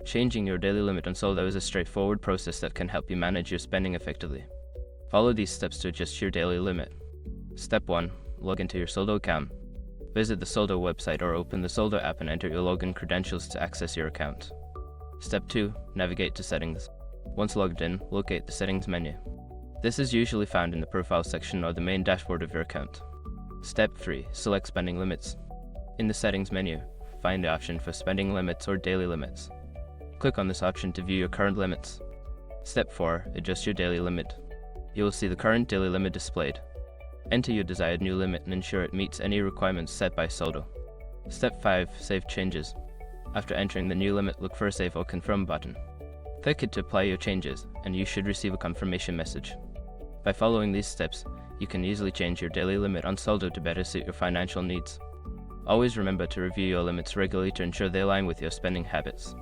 Changing your daily limit on Soldo is a straightforward process that can help you manage your spending effectively. Follow these steps to adjust your daily limit. Step 1. Log into your Soldo account. Visit the Soldo website or open the Soldo app and enter your login credentials to access your account. Step 2. Navigate to Settings. Once logged in, locate the Settings menu. This is usually found in the Profile section or the main dashboard of your account. Step 3. Select Spending Limits. In the Settings menu, find the option for Spending Limits or Daily Limits. Click on this option to view your current limits. Step 4. Adjust your daily limit. You will see the current daily limit displayed. Enter your desired new limit and ensure it meets any requirements set by Soldo. Step 5. Save changes. After entering the new limit, look for a Save or Confirm button. Click it to apply your changes, and you should receive a confirmation message. By following these steps, you can easily change your daily limit on Soldo to better suit your financial needs. Always remember to review your limits regularly to ensure they align with your spending habits.